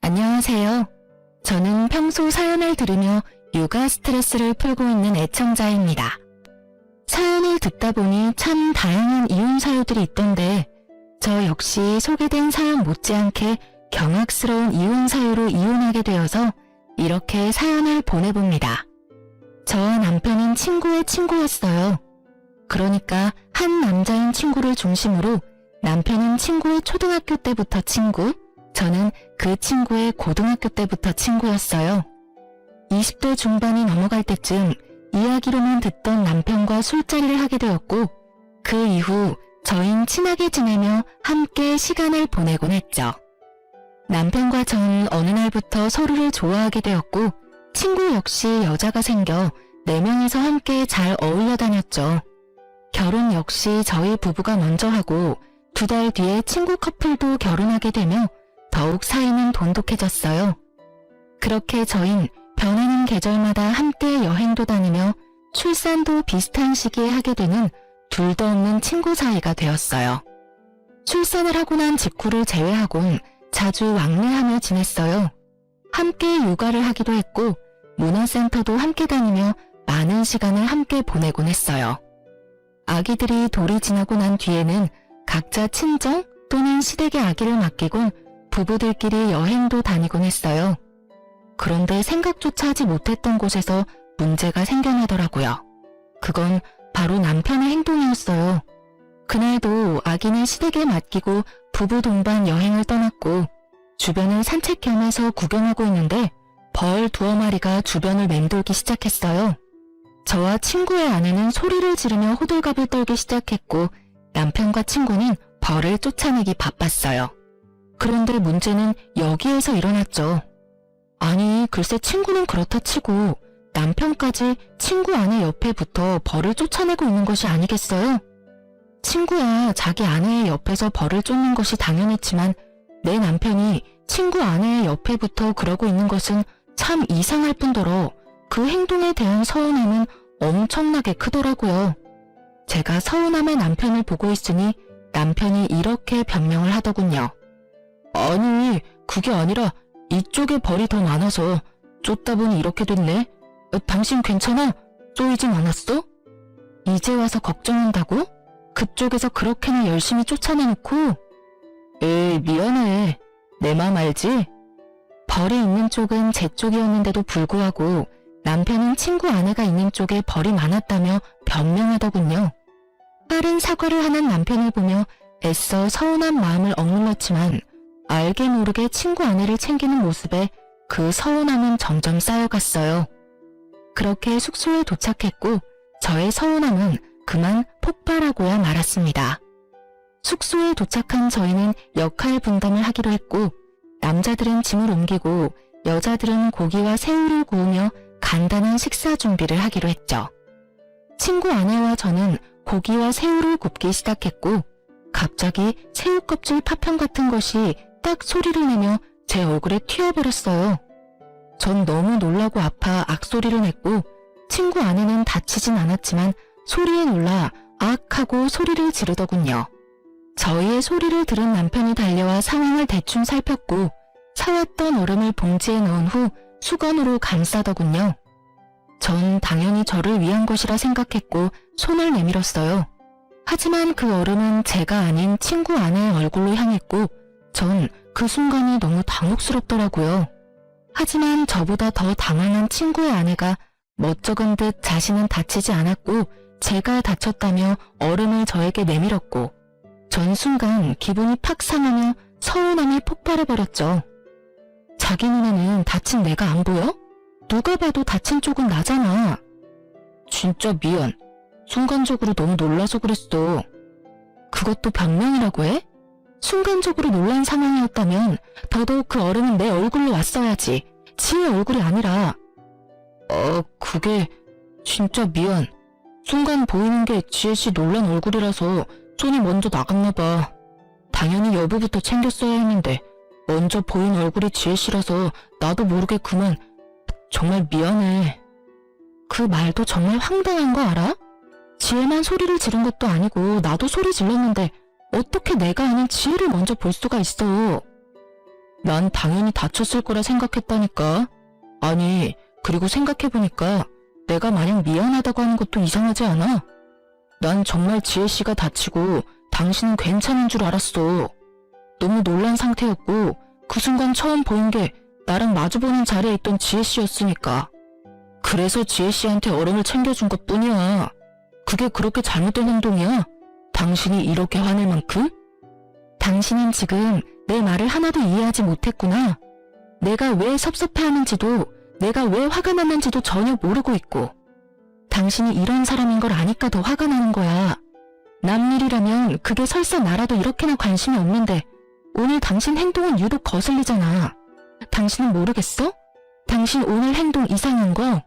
안녕하세요. 저는 평소 사연을 들으며 육아 스트레스를 풀고 있는 애청자입니다. 사연을 듣다 보니 참 다양한 이혼 사유들이 있던데 저 역시 소개된 사연 못지않게 경악스러운 이혼 사유로 이혼하게 되어서 이렇게 사연을 보내봅니다. 저와 남편은 친구의 친구였어요. 그러니까 한 남자인 친구를 중심으로 남편은 친구의 초등학교 때부터 친구, 저는 그 친구의 고등학교 때부터 친구였어요. 20대 중반이 넘어갈 때쯤 이야기로만 듣던 남편과 술자리를 하게 되었고 그 이후 저희는 친하게 지내며 함께 시간을 보내곤 했죠. 남편과 저는 어느 날부터 서로를 좋아하게 되었고 친구 역시 여자가 생겨 4명이서 함께 잘 어울려 다녔죠. 결혼 역시 저희 부부가 먼저 하고 2달 뒤에 친구 커플도 결혼하게 되며 더욱 사이는 돈독해졌어요. 그렇게 저흰 변하는 계절마다 함께 여행도 다니며 출산도 비슷한 시기에 하게 되는 둘도 없는 친구 사이가 되었어요. 출산을 하고 난 직후를 제외하곤 자주 왕래하며 지냈어요. 함께 육아를 하기도 했고 문화센터도 함께 다니며 많은 시간을 함께 보내곤 했어요. 아기들이 돌이 지나고 난 뒤에는 각자 친정 또는 시댁의 아기를 맡기곤 부부들끼리 여행도 다니곤 했어요. 그런데 생각조차 하지 못했던 곳에서 문제가 생겨나더라고요. 그건 바로 남편의 행동이었어요. 그날도 아기는 시댁에 맡기고 부부 동반 여행을 떠났고 주변을 산책 겸해서 구경하고 있는데 벌 2마리가 주변을 맴돌기 시작했어요. 저와 친구의 아내는 소리를 지르며 호들갑을 떨기 시작했고 남편과 친구는 벌을 쫓아내기 바빴어요. 그런데 문제는 여기에서 일어났죠. 아니, 글쎄 친구는 그렇다 치고 남편까지 친구 아내 옆에 붙어 벌을 쫓아내고 있는 것이 아니겠어요? 친구야 자기 아내의 옆에서 벌을 쫓는 것이 당연했지만 내 남편이 친구 아내의 옆에 붙어 그러고 있는 것은 참 이상할 뿐더러 그 행동에 대한 서운함은 엄청나게 크더라고요. 제가 서운함의 남편을 보고 있으니 남편이 이렇게 변명을 하더군요. 아니, 그게 아니라 이쪽에 벌이 더 많아서 쫓다 보니 이렇게 됐네. 당신 괜찮아? 쏘이진 않았어? 이제 와서 걱정한다고? 그쪽에서 그렇게나 열심히 쫓아내놓고? 에이, 미안해. 내 맘 알지? 벌이 있는 쪽은 제 쪽이었는데도 불구하고 남편은 친구 아내가 있는 쪽에 벌이 많았다며 변명하더군요. 빠른 사과를 하는 남편을 보며 애써 서운한 마음을 억눌렀지만 알게 모르게 친구 아내를 챙기는 모습에 그 서운함은 점점 쌓여갔어요. 그렇게 숙소에 도착했고 저의 서운함은 그만 폭발하고야 말았습니다. 숙소에 도착한 저희는 역할 분담을 하기로 했고 남자들은 짐을 옮기고 여자들은 고기와 새우를 구우며 간단한 식사 준비를 하기로 했죠. 친구 아내와 저는 고기와 새우를 굽기 시작했고 갑자기 새우 껍질 파편 같은 것이 딱 소리를 내며 제 얼굴에 튀어버렸어요. 전 너무 놀라고 아파 악소리를 냈고 친구 아내는 다치진 않았지만 소리에 놀라 악 하고 소리를 지르더군요. 저희의 소리를 들은 남편이 달려와 상황을 대충 살폈고 사왔던 얼음을 봉지에 넣은 후 수건으로 감싸더군요. 전 당연히 저를 위한 것이라 생각했고 손을 내밀었어요. 하지만 그 얼음은 제가 아닌 친구 아내의 얼굴로 향했고 전 그 순간이 너무 당혹스럽더라고요. 하지만 저보다 더 당황한 친구의 아내가 멋쩍은 듯 자신은 다치지 않았고 제가 다쳤다며 얼음을 저에게 내밀었고 전 순간 기분이 팍 상하며 서운함이 폭발해버렸죠. 자기 눈에는 다친 내가 안 보여? 누가 봐도 다친 쪽은 나잖아. 진짜 미안. 순간적으로 너무 놀라서 그랬어. 그것도 변명이라고 해? 순간적으로 놀란 상황이었다면 더더욱 그 얼음은 내 얼굴로 왔어야지. 지의 얼굴이 아니라. 그게 진짜 미안. 순간 보이는 게 지혜씨 놀란 얼굴이라서 손이 먼저 나갔나 봐. 당연히 여보부터 챙겼어야 했는데 먼저 보인 얼굴이 지혜씨라서 나도 모르게 그만. 정말 미안해. 그 말도 정말 황당한 거 알아? 지혜만 소리를 지른 것도 아니고 나도 소리 질렀는데 어떻게 내가 아닌 지혜를 먼저 볼 수가 있어. 난 당연히 다쳤을 거라 생각했다니까. 아니, 그리고 생각해보니까 내가 마냥 미안하다고 하는 것도 이상하지 않아? 난 정말 지혜씨가 다치고 당신은 괜찮은 줄 알았어. 너무 놀란 상태였고 그 순간 처음 보인 게 나랑 마주보는 자리에 있던 지혜씨였으니까. 그래서 지혜씨한테 얼음을 챙겨준 것뿐이야. 그게 그렇게 잘못된 행동이야? 당신이 이렇게 화낼 만큼? 당신은 지금 내 말을 하나도 이해하지 못했구나. 내가 왜 섭섭해하는지도 내가 왜 화가 났는지도 전혀 모르고 있고 당신이 이런 사람인 걸 아니까 더 화가 나는 거야. 남일이라면 그게 설사 나라도 이렇게나 관심이 없는데 오늘 당신 행동은 유독 거슬리잖아. 당신은 모르겠어? 당신 오늘 행동 이상한 거?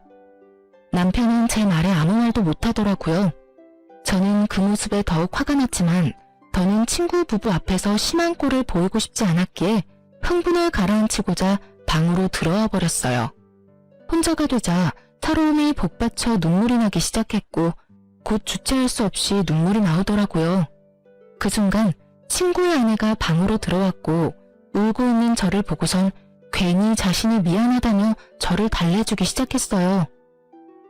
남편은 제 말에 아무 말도 못하더라고요. 저는 그 모습에 더욱 화가 났지만 더는 친구 부부 앞에서 심한 꼴을 보이고 싶지 않았기에 흥분을 가라앉히고자 방으로 들어와 버렸어요. 혼자가 되자 서러움이 복받쳐 눈물이 나기 시작했고 곧 주체할 수 없이 눈물이 나오더라고요. 그 순간 친구의 아내가 방으로 들어왔고 울고 있는 저를 보고선 괜히 자신이 미안하다며 저를 달래주기 시작했어요.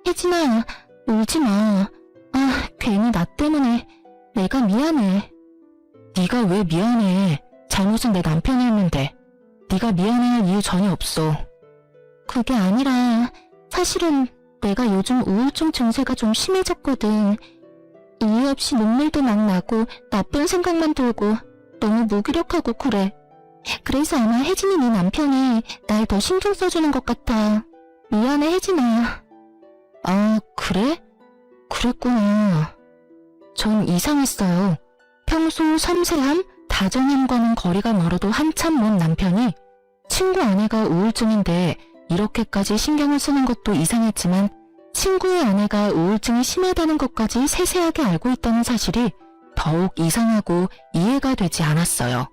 혜진아, 울지 마. 아, 괜히 나 때문에 내가 미안해. 네가 왜 미안해? 잘못은 내 남편이 했는데 네가 미안해할 이유 전혀 없어. 그게 아니라 사실은 내가 요즘 우울증 증세가 좀 심해졌거든. 이유 없이 눈물도 막 나고 나쁜 생각만 들고 너무 무기력하고 그래. 그래서 아마 혜진이 네 남편이 날 더 신경 써주는 것 같아. 미안해 혜진아. 아, 그래? 그랬구나. 전 이상했어요. 평소 섬세함, 다정함과는 거리가 멀어도 한참 먼 남편이 친구 아내가 우울증인데 이렇게까지 신경을 쓰는 것도 이상했지만 친구의 아내가 우울증이 심하다는 것까지 세세하게 알고 있다는 사실이 더욱 이상하고 이해가 되지 않았어요.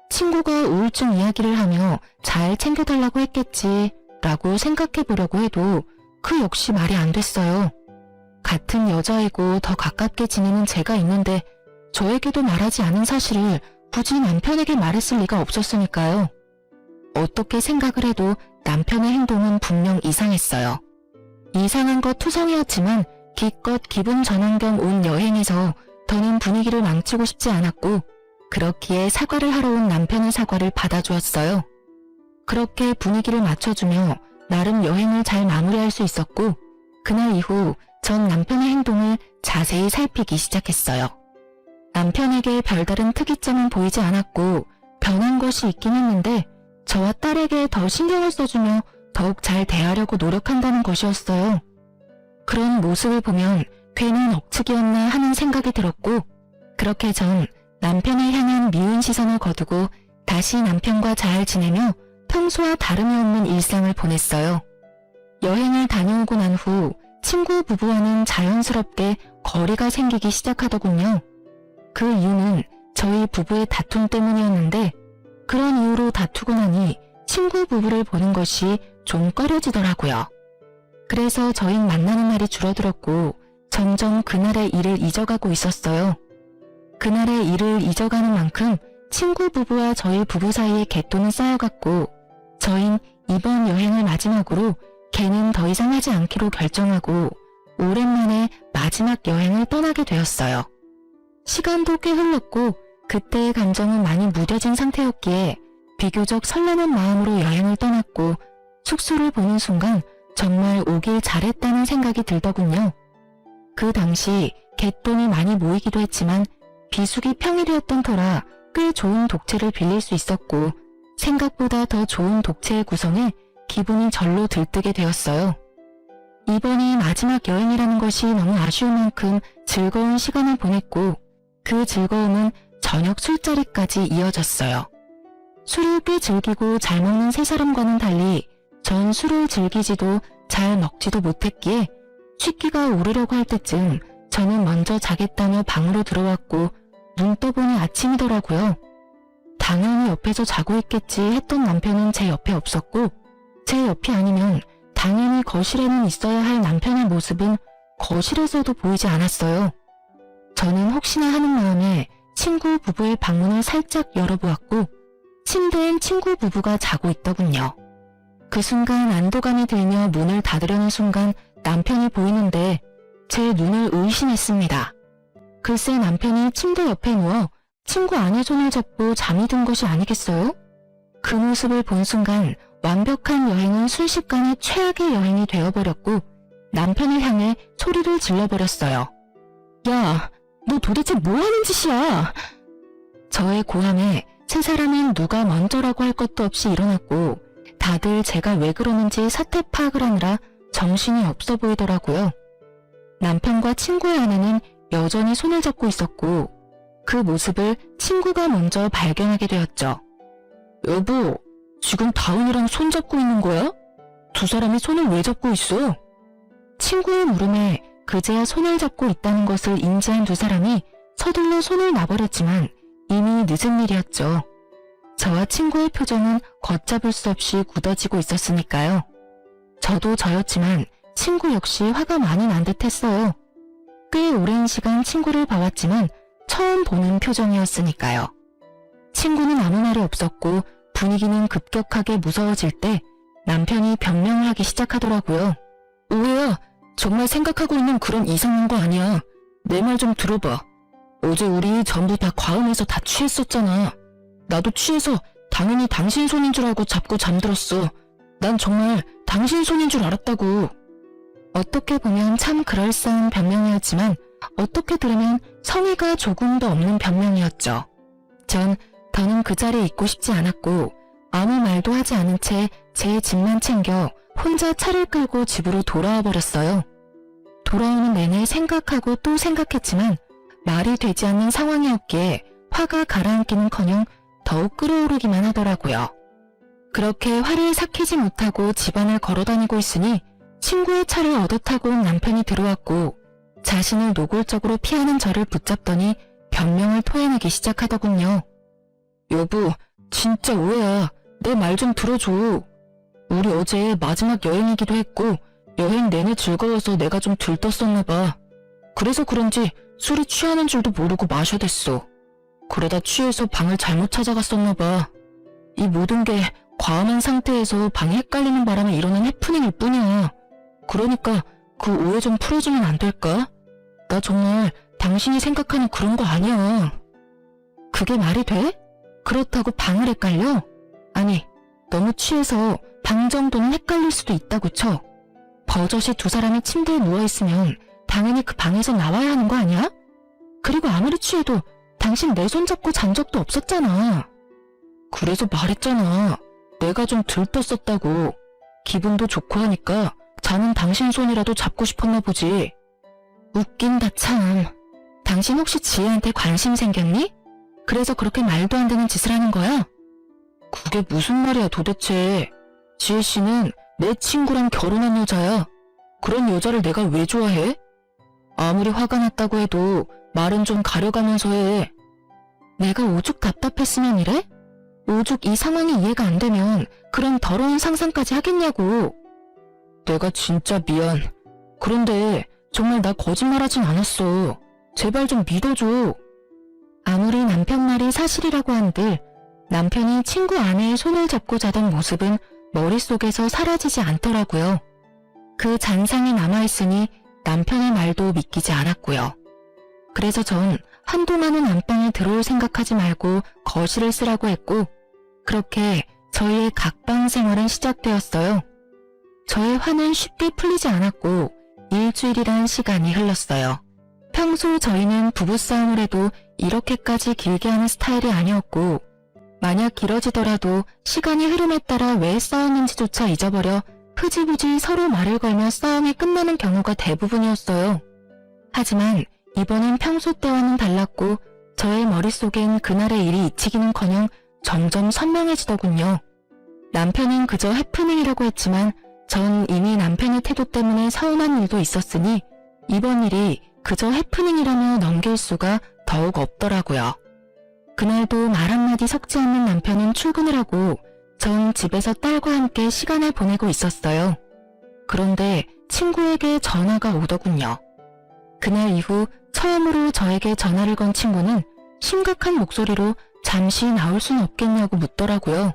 친구가 우울증 이야기를 하며 잘 챙겨달라고 했겠지 라고 생각해보려고 해도 그 역시 말이 안 됐어요. 같은 여자이고 더 가깝게 지내는 제가 있는데 저에게도 말하지 않은 사실을 굳이 남편에게 말했을 리가 없었으니까요. 어떻게 생각을 해도 남편의 행동은 분명 이상했어요. 이상한 것 투성이었지만 기껏 기분 전환 겸 온 여행에서 더는 분위기를 망치고 싶지 않았고 그렇기에 사과를 하러 온 남편의 사과를 받아주었어요. 그렇게 분위기를 맞춰주며 나름 여행을 잘 마무리할 수 있었고 그날 이후 전 남편의 행동을 자세히 살피기 시작했어요. 남편에게 별다른 특이점은 보이지 않았고 변한 것이 있긴 했는데 저와 딸에게 더 신경을 써주며 더욱 잘 대하려고 노력한다는 것이었어요. 그런 모습을 보면 괜한 억측이었나 하는 생각이 들었고 그렇게 전 남편을 향한 미운 시선을 거두고 다시 남편과 잘 지내며 평소와 다름이 없는 일상을 보냈어요. 여행을 다녀오고 난 후 친구 부부와는 자연스럽게 거리가 생기기 시작하더군요. 그 이유는 저희 부부의 다툼 때문이었는데 그런 이유로 다투고 나니 친구 부부를 보는 것이 좀 꺼려지더라고요. 그래서 저희 만나는 날이 줄어들었고 점점 그날의 일을 잊어가고 있었어요. 그날의 일을 잊어가는 만큼 친구 부부와 저희 부부 사이의 갯돈은 쌓여갔고 저흰 이번 여행을 마지막으로 걔는 더 이상 하지 않기로 결정하고 오랜만에 마지막 여행을 떠나게 되었어요. 시간도 꽤 흘렀고 그때의 감정은 많이 무뎌진 상태였기에 비교적 설레는 마음으로 여행을 떠났고 숙소를 보는 순간 정말 오길 잘했다는 생각이 들더군요. 그 당시 갯돈이 많이 모이기도 했지만 비수기 평일이었던 터라 꽤 좋은 독채를 빌릴 수 있었고 생각보다 더 좋은 독채의 구성에 기분이 절로 들뜨게 되었어요. 이번이 마지막 여행이라는 것이 너무 아쉬운 만큼 즐거운 시간을 보냈고 그 즐거움은 저녁 술자리까지 이어졌어요. 술을 꽤 즐기고 잘 먹는 세 사람과는 달리 전 술을 즐기지도 잘 먹지도 못했기에 취기가 오르려고 할 때쯤 저는 먼저 자겠다며 방으로 들어왔고 눈 떠보니 아침이더라고요. 당연히 옆에서 자고 있겠지 했던 남편은 제 옆에 없었고 제 옆이 아니면 당연히 거실에는 있어야 할 남편의 모습은 거실에서도 보이지 않았어요. 저는 혹시나 하는 마음에 친구 부부의 방문을 살짝 열어보았고 침대엔 친구 부부가 자고 있더군요. 그 순간 안도감이 들며 문을 닫으려는 순간 남편이 보이는데 제 눈을 의심했습니다. 글쎄 남편이 침대 옆에 누워 친구 아내 손을 잡고 잠이 든 것이 아니겠어요? 그 모습을 본 순간 완벽한 여행은 순식간에 최악의 여행이 되어버렸고 남편을 향해 소리를 질러버렸어요. 야, 너 도대체 뭐하는 짓이야? 저의 고함에 세 사람은 누가 먼저라고 할 것도 없이 일어났고 다들 제가 왜 그러는지 사태 파악을 하느라 정신이 없어 보이더라고요. 남편과 친구의 아내는 여전히 손을 잡고 있었고 그 모습을 친구가 먼저 발견하게 되었죠. 여보, 지금 다은이랑 손 잡고 있는 거야? 두 사람이 손을 왜 잡고 있어? 친구의 물음에 그제야 손을 잡고 있다는 것을 인지한 두 사람이 서둘러 손을 놔버렸지만 이미 늦은 일이었죠. 저와 친구의 표정은 걷잡을 수 없이 굳어지고 있었으니까요. 저도 저였지만 친구 역시 화가 많이 난 듯했어요. 꽤 오랜 시간 친구를 봐왔지만 처음 보는 표정이었으니까요. 친구는 아무 말이 없었고 분위기는 급격하게 무서워질 때 남편이 변명을 하기 시작하더라고요. 오해야, 정말 생각하고 있는 그런 이상한 거 아니야. 내 말 좀 들어봐. 어제 우리 전부 다 과음해서 다 취했었잖아. 나도 취해서 당연히 당신 손인 줄 알고 잡고 잠들었어. 난 정말 당신 손인 줄 알았다고. 어떻게 보면 참 그럴싸한 변명이었지만 어떻게 들으면 성의가 조금 더 없는 변명이었죠. 전 더는 그 자리에 있고 싶지 않았고 아무 말도 하지 않은 채 제 짐만 챙겨 혼자 차를 끌고 집으로 돌아와 버렸어요. 돌아오는 내내 생각하고 또 생각했지만 말이 되지 않는 상황이었기에 화가 가라앉기는커녕 더욱 끓어오르기만 하더라고요. 그렇게 화를 삭히지 못하고 집안을 걸어다니고 있으니 친구의 차를 얻어 타고 온 남편이 들어왔고 자신을 노골적으로 피하는 저를 붙잡더니 변명을 토해내기 시작하더군요. 여보, 진짜 오해야. 내 말 좀 들어줘. 우리 어제 마지막 여행이기도 했고 여행 내내 즐거워서 내가 좀 들떴었나 봐. 그래서 그런지 술이 취하는 줄도 모르고 마셔댔어. 그러다 취해서 방을 잘못 찾아갔었나 봐. 이 모든 게 과음한 상태에서 방이 헷갈리는 바람에 일어난 해프닝일 뿐이야. 그러니까 그 오해 좀 풀어주면 안 될까? 나 정말 당신이 생각하는 그런 거 아니야. 그게 말이 돼? 그렇다고 방을 헷갈려? 아니, 너무 취해서 방 정도는 헷갈릴 수도 있다고 쳐. 버젓이 두 사람이 침대에 누워있으면 당연히 그 방에서 나와야 하는 거 아니야? 그리고 아무리 취해도 당신 내 손 잡고 잔 적도 없었잖아. 그래서 말했잖아. 내가 좀 들떴었다고. 기분도 좋고 하니까 자는 당신 손이라도 잡고 싶었나 보지. 웃긴다 참. 당신 혹시 지혜한테 관심 생겼니? 그래서 그렇게 말도 안 되는 짓을 하는 거야? 그게 무슨 말이야 도대체. 지혜 씨는 내 친구랑 결혼한 여자야. 그런 여자를 내가 왜 좋아해? 아무리 화가 났다고 해도 말은 좀 가려가면서 해. 내가 오죽 답답했으면 이래? 오죽 이 상황이 이해가 안 되면 그런 더러운 상상까지 하겠냐고. 내가 진짜 미안. 그런데 정말 나 거짓말하진 않았어. 제발 좀 믿어줘. 아무리 남편 말이 사실이라고 한들 남편이 친구 아내의 손을 잡고 자던 모습은 머릿속에서 사라지지 않더라고요. 그 잔상이 남아있으니 남편의 말도 믿기지 않았고요. 그래서 전 한동안은 안방에 들어올 생각하지 말고 거실을 쓰라고 했고 그렇게 저희의 각방 생활은 시작되었어요. 저의 화는 쉽게 풀리지 않았고 일주일이란 시간이 흘렀어요. 평소 저희는 부부싸움을 해도 이렇게까지 길게 하는 스타일이 아니었고 만약 길어지더라도 시간이 흐름에 따라 왜 싸웠는지조차 잊어버려 흐지부지 서로 말을 걸며 싸움이 끝나는 경우가 대부분이었어요. 하지만 이번엔 평소 때와는 달랐고 저의 머릿속엔 그날의 일이 잊히기는커녕 점점 선명해지더군요. 남편은 그저 해프닝이라고 했지만 전 이미 남편의 태도 때문에 서운한 일도 있었으니 이번 일이 그저 해프닝이라며 넘길 수가 더욱 없더라고요. 그날도 말 한마디 섞지 않는 남편은 출근을 하고 전 집에서 딸과 함께 시간을 보내고 있었어요. 그런데 친구에게 전화가 오더군요. 그날 이후 처음으로 저에게 전화를 건 친구는 심각한 목소리로 잠시 나올 순 없겠냐고 묻더라고요.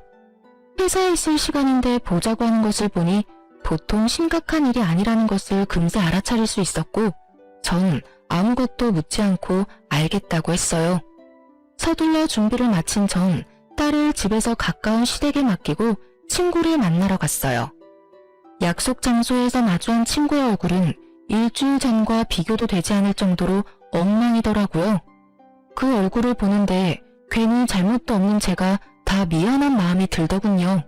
회사에 있을 시간인데 보자고 하는 것을 보니 보통 심각한 일이 아니라는 것을 금세 알아차릴 수 있었고 전 아무것도 묻지 않고 알겠다고 했어요. 서둘러 준비를 마친 전 딸을 집에서 가까운 시댁에 맡기고 친구를 만나러 갔어요. 약속 장소에서 마주한 친구의 얼굴은 일주일 전과 비교도 되지 않을 정도로 엉망이더라고요. 그 얼굴을 보는데 괜히 잘못도 없는 제가 다 미안한 마음이 들더군요.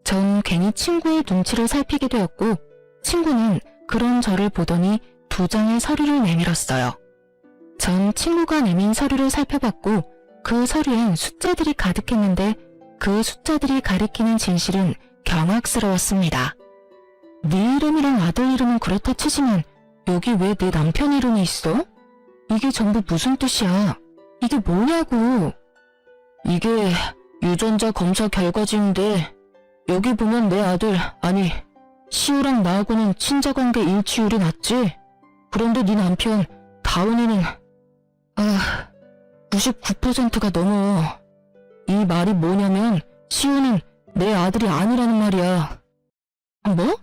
전 괜히 친구의 눈치를 살피게 되었고 친구는 그런 저를 보더니 2장의 서류를 내밀었어요. 전 친구가 내민 서류를 살펴봤고 그 서류엔 숫자들이 가득했는데 그 숫자들이 가리키는 진실은 경악스러웠습니다. 네 이름이랑 아들 이름은 그렇다 치지만 여기 왜 내 남편 이름이 있어? 이게 전부 무슨 뜻이야? 이게 뭐냐고. 이게 유전자 검사 결과지인데 여기 보면 내 아들, 아니 시우랑 나하고는 친자관계 일치율이 낮지? 그런데 네 남편 다운이는 99%가 넘어. 이 말이 뭐냐면 시우는 내 아들이 아니라는 말이야. 뭐?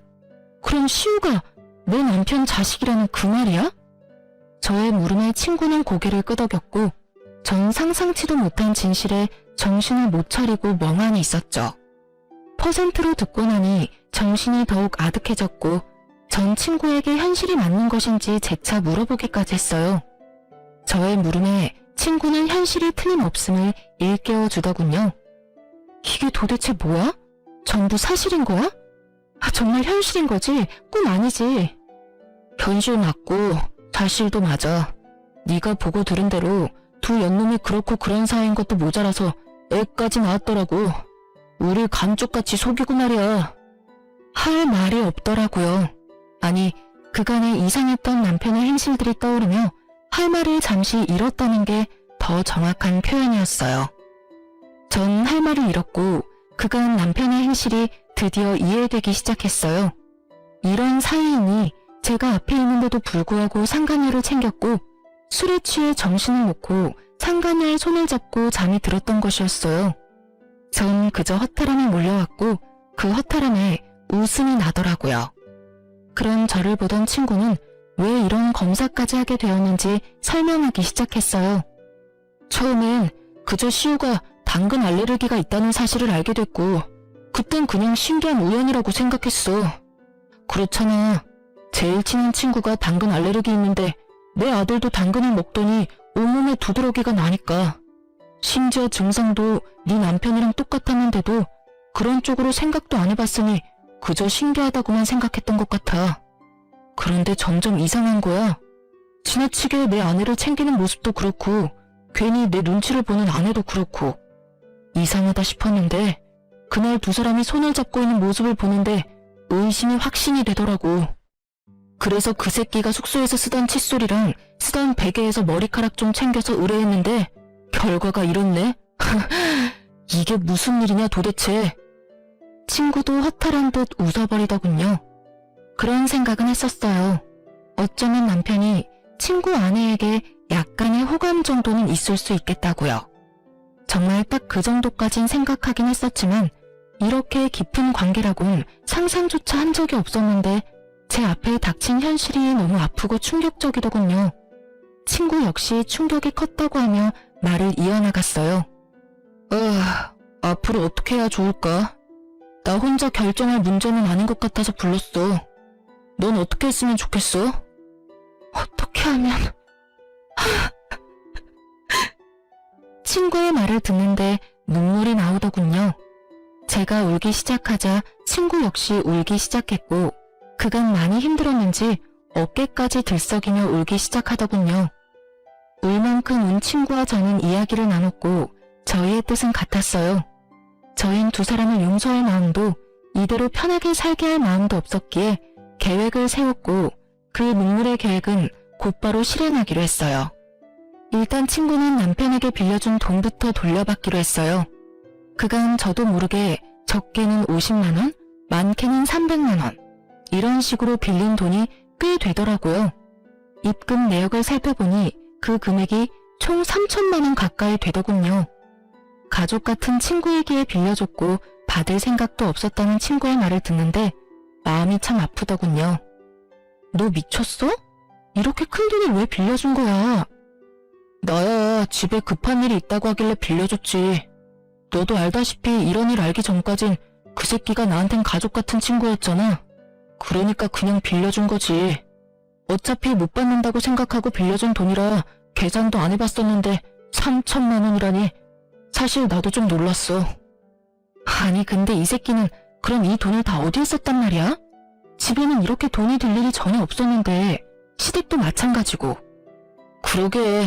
그럼 시우가 내 남편 자식이라는 그 말이야? 저의 물음에 친구는 고개를 끄덕였고 전 상상치도 못한 진실에 정신을 못 차리고 멍하니 있었죠. 퍼센트로 듣고 나니 정신이 더욱 아득해졌고 전 친구에게 현실이 맞는 것인지 재차 물어보기까지 했어요. 저의 물음에 친구는 현실이 틀림없음을 일깨워 주더군요. 이게 도대체 뭐야? 전부 사실인 거야? 정말 현실인 거지? 꿈 아니지? 현실 맞고 사실도 맞아. 네가 보고 들은 대로 두 연놈이 그렇고 그런 사이인 것도 모자라서 애까지 낳았더라고. 우릴 감쪽같이 속이고 말이야. 할 말이 없더라고요. 아니, 그간의 이상했던 남편의 행실들이 떠오르며 할 말을 잠시 잃었다는 게 더 정확한 표현이었어요. 전 할 말을 잃었고 그간 남편의 행실이 드디어 이해되기 시작했어요. 이런 사이이니 제가 앞에 있는데도 불구하고 상간녀를 챙겼고 술에 취해 정신을 놓고 상간녀의 손을 잡고 잠이 들었던 것이었어요. 전 그저 허탈함에 몰려왔고 그 허탈함에 웃음이 나더라고요. 그런 저를 보던 친구는 왜 이런 검사까지 하게 되었는지 설명하기 시작했어요. 처음엔 그저 시우가 당근 알레르기가 있다는 사실을 알게 됐고 그땐 그냥 신기한 우연이라고 생각했어. 그렇잖아. 제일 친한 친구가 당근 알레르기 있는데 내 아들도 당근을 먹더니 온몸에 두드러기가 나니까. 심지어 증상도 네 남편이랑 똑같았는데도 그런 쪽으로 생각도 안 해봤으니 그저 신기하다고만 생각했던 것 같아. 그런데 점점 이상한 거야. 지나치게 내 아내를 챙기는 모습도 그렇고 괜히 내 눈치를 보는 아내도 그렇고 이상하다 싶었는데 그날 두 사람이 손을 잡고 있는 모습을 보는데 의심이 확신이 되더라고. 그래서 그 새끼가 숙소에서 쓰던 칫솔이랑 쓰던 베개에서 머리카락 좀 챙겨서 의뢰했는데 결과가 이렇네? 이게 무슨 일이냐 도대체. 친구도 허탈한 듯 웃어버리더군요. 그런 생각은 했었어요. 어쩌면 남편이 친구 아내에게 약간의 호감 정도는 있을 수 있겠다고요. 정말 딱 그 정도까진 생각하긴 했었지만 이렇게 깊은 관계라곤 상상조차 한 적이 없었는데 제 앞에 닥친 현실이 너무 아프고 충격적이더군요. 친구 역시 충격이 컸다고 하며 말을 이어나갔어요. 앞으로 어떻게 해야 좋을까? 나 혼자 결정할 문제는 아닌 것 같아서 불렀어. 넌 어떻게 했으면 좋겠어? 어떻게 하면... 친구의 말을 듣는데 눈물이 나오더군요. 제가 울기 시작하자 친구 역시 울기 시작했고 그간 많이 힘들었는지 어깨까지 들썩이며 울기 시작하더군요. 울 만큼 운 친구와 저는 이야기를 나눴고 저희의 뜻은 같았어요. 저흰 두 사람을 용서할 마음도 이대로 편하게 살게 할 마음도 없었기에 계획을 세웠고 그 눈물의 계획은 곧바로 실행하기로 했어요. 일단 친구는 남편에게 빌려준 돈부터 돌려받기로 했어요. 그간 저도 모르게 적게는 50만원, 많게는 300만원 이런 식으로 빌린 돈이 꽤 되더라고요. 입금 내역을 살펴보니 그 금액이 총 3천만원 가까이 되더군요. 가족 같은 친구에게 빌려줬고 받을 생각도 없었다는 친구의 말을 듣는데 마음이 참 아프더군요. 너 미쳤어? 이렇게 큰 돈을 왜 빌려준 거야? 나야 집에 급한 일이 있다고 하길래 빌려줬지. 너도 알다시피 이런 일 알기 전까진 그 새끼가 나한텐 가족 같은 친구였잖아. 그러니까 그냥 빌려준 거지. 어차피 못 받는다고 생각하고 빌려준 돈이라 계산도 안 해봤었는데 3천만 원이라니 사실 나도 좀 놀랐어. 아니 근데 이 새끼는 그럼 이 돈을 다 어디에 썼단 말이야? 집에는 이렇게 돈이 들 일이 전혀 없었는데 시댁도 마찬가지고. 그러게.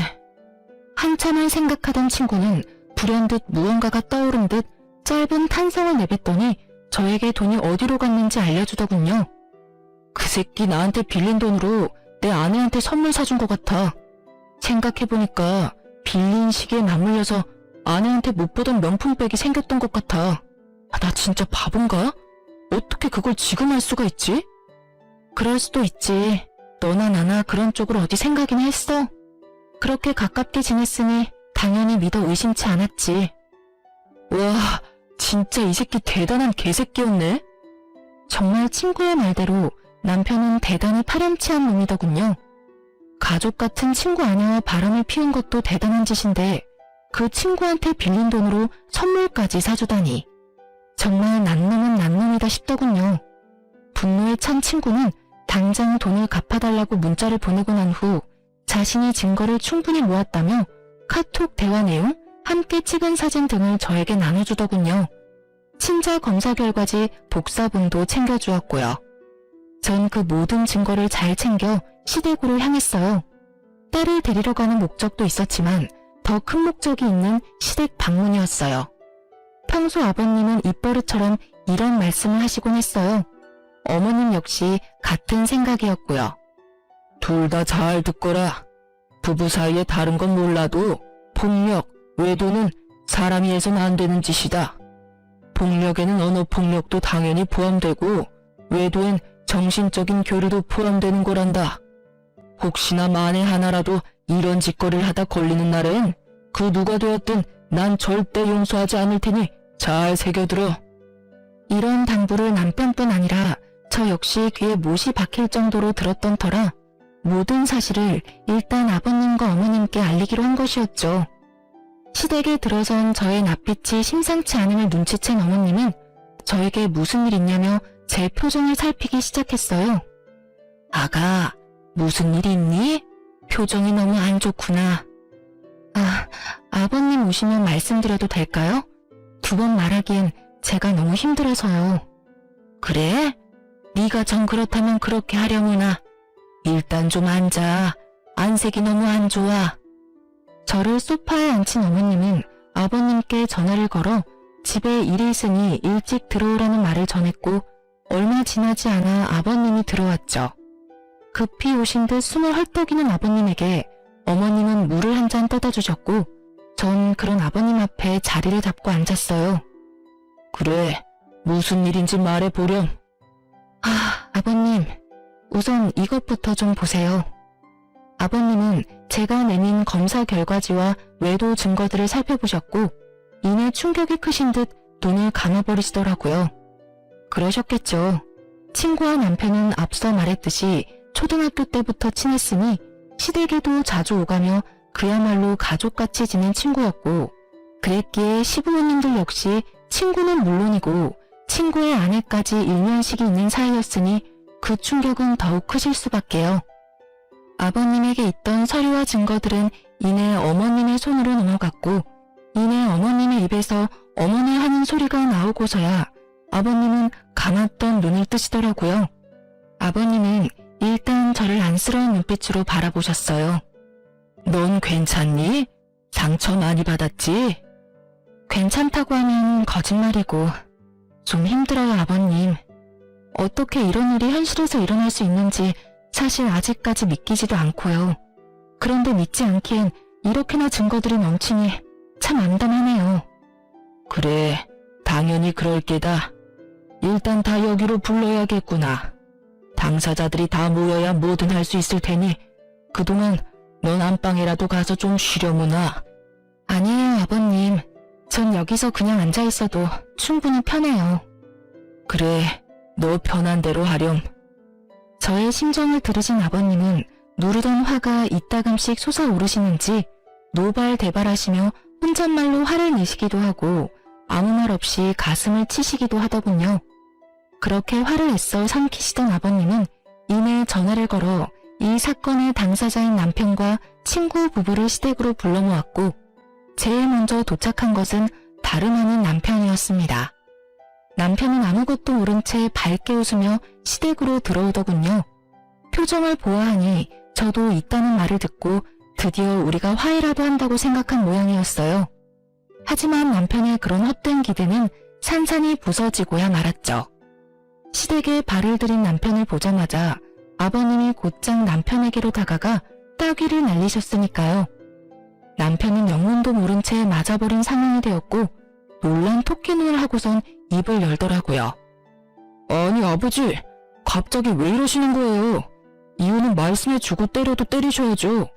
한참을 생각하던 친구는 불현듯 무언가가 떠오른 듯 짧은 탄성을 내뱉더니 저에게 돈이 어디로 갔는지 알려주더군요. 그 새끼 나한테 빌린 돈으로 내 아내한테 선물 사준 것 같아. 생각해보니까 빌린 시기에 맞물려서 아내한테 못 보던 명품백이 생겼던 것 같아. 나 진짜 바본가? 어떻게 그걸 지금 할 수가 있지? 그럴 수도 있지. 너나 나나 그런 쪽으로 어디 생각이나 했어. 그렇게 가깝게 지냈으니 당연히 믿어 의심치 않았지. 와, 진짜 이 새끼 대단한 개새끼였네. 정말 친구의 말대로 남편은 대단히 파렴치한 놈이더군요. 가족 같은 친구 아내와 바람을 피운 것도 대단한 짓인데 그 친구한테 빌린 돈으로 선물까지 사주다니. 정말 난놈은 난놈이다 싶더군요. 분노에 찬 친구는 당장 돈을 갚아달라고 문자를 보내고 난 후 자신이 증거를 충분히 모았다며 카톡 대화 내용, 함께 찍은 사진 등을 저에게 나눠주더군요. 친자 검사 결과지 복사본도 챙겨주었고요. 전 그 모든 증거를 잘 챙겨 시댁으로 향했어요. 딸을 데리러 가는 목적도 있었지만 더 큰 목적이 있는 시댁 방문이었어요. 평소 아버님은 입버릇처럼 이런 말씀을 하시곤 했어요. 어머님 역시 같은 생각이었고요. 둘 다 잘 듣거라. 부부 사이에 다른 건 몰라도 폭력, 외도는 사람이 해서는 안 되는 짓이다. 폭력에는 언어폭력도 당연히 포함되고 외도엔 정신적인 교류도 포함되는 거란다. 혹시나 만에 하나라도 이런 짓거리를 하다 걸리는 날엔 그 누가 되었든 난 절대 용서하지 않을 테니 잘 새겨들어. 이런 당부를 남편뿐 아니라 저 역시 귀에 못이 박힐 정도로 들었던 터라 모든 사실을 일단 아버님과 어머님께 알리기로 한 것이었죠. 시댁에 들어선 저의 낯빛이 심상치 않음을 눈치챈 어머님은 저에게 무슨 일 있냐며 제 표정을 살피기 시작했어요. 아가, 무슨 일 있니? 표정이 너무 안 좋구나. 아버님 오시면 말씀드려도 될까요? 2번 말하기엔 제가 너무 힘들어서요. 그래? 네가 정 그렇다면 그렇게 하려무나. 일단 좀 앉아. 안색이 너무 안 좋아. 저를 소파에 앉힌 어머님은 아버님께 전화를 걸어 집에 일이 있으니 일찍 들어오라는 말을 전했고 얼마 지나지 않아 아버님이 들어왔죠. 급히 오신 듯 숨을 헐떡이는 아버님에게 어머님은 물을 한 잔 떠다 주셨고 전 그런 아버님 앞에 자리를 잡고 앉았어요. 그래, 무슨 일인지 말해보렴. 아버님, 우선 이것부터 좀 보세요. 아버님은 제가 내민 검사 결과지와 외도 증거들을 살펴보셨고 이내 충격이 크신 듯 눈을 감아버리시더라고요. 그러셨겠죠. 친구와 남편은 앞서 말했듯이 초등학교 때부터 친했으니 시댁에도 자주 오가며 그야말로 가족같이 지낸 친구였고 그랬기에 시부모님들 역시 친구는 물론이고 친구의 아내까지 일면식이 있는 사이였으니 그 충격은 더욱 크실 수밖에요. 아버님에게 있던 서류와 증거들은 이내 어머님의 손으로 넘어갔고 이내 어머님의 입에서 어머니 하는 소리가 나오고서야 아버님은 감았던 눈을 뜨시더라고요. 아버님은 일단 저를 안쓰러운 눈빛으로 바라보셨어요. 넌 괜찮니? 상처 많이 받았지? 괜찮다고 하면 거짓말이고 좀 힘들어요, 아버님. 어떻게 이런 일이 현실에서 일어날 수 있는지 사실 아직까지 믿기지도 않고요. 그런데 믿지 않기엔 이렇게나 증거들이 넘치니 참 암담하네요. 그래, 당연히 그럴 게다. 일단 다 여기로 불러야겠구나. 당사자들이 다 모여야 뭐든 할 수 있을 테니 그동안 넌 안방에라도 가서 좀 쉬려무나. 아니에요, 아버님. 전 여기서 그냥 앉아 있어도 충분히 편해요. 그래, 너 편한 대로 하렴. 저의 심정을 들으신 아버님은 누르던 화가 이따금씩 솟아오르시는지 노발대발하시며 혼잣말로 화를 내시기도 하고 아무 말 없이 가슴을 치시기도 하더군요. 그렇게 화를 애써 삼키시던 아버님은 이내 전화를 걸어 이 사건의 당사자인 남편과 친구 부부를 시댁으로 불러 모았고 제일 먼저 도착한 것은 다름 아닌 남편이었습니다. 남편은 아무것도 모른 채 밝게 웃으며 시댁으로 들어오더군요. 표정을 보아하니 저도 있다는 말을 듣고 드디어 우리가 화해라도 한다고 생각한 모양이었어요. 하지만 남편의 그런 헛된 기대는 산산이 부서지고야 말았죠. 시댁에 발을 들인 남편을 보자마자 아버님이 곧장 남편에게로 다가가 따귀를 날리셨으니까요. 남편은 영문도 모른 채 맞아버린 상황이 되었고 놀란 토끼눈을 하고선 입을 열더라고요. 아니 아버지, 갑자기 왜 이러시는 거예요? 이유는 말씀해주고 때려도 때리셔야죠.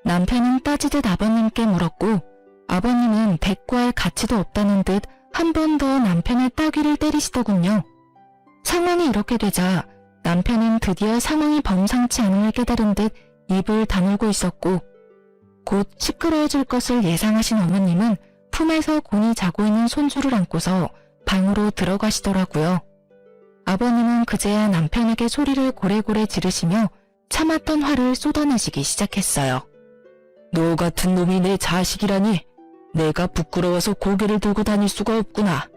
남편은 따지듯 아버님께 물었고 아버님은 대꾸할 가치도 없다는 듯 한 번 더 남편의 따귀를 때리시더군요. 상황이 이렇게 되자 남편은 드디어 상황이 범상치 않음을 깨달은 듯 입을 다물고 있었고 곧 시끄러워질 것을 예상하신 어머님은 품에서 곤히 자고 있는 손주를 안고서 방으로 들어가시더라고요. 아버님은 그제야 남편에게 소리를 고래고래 지르시며 참았던 화를 쏟아내시기 시작했어요. 너 같은 놈이 내 자식이라니 내가 부끄러워서 고개를 들고 다닐 수가 없구나.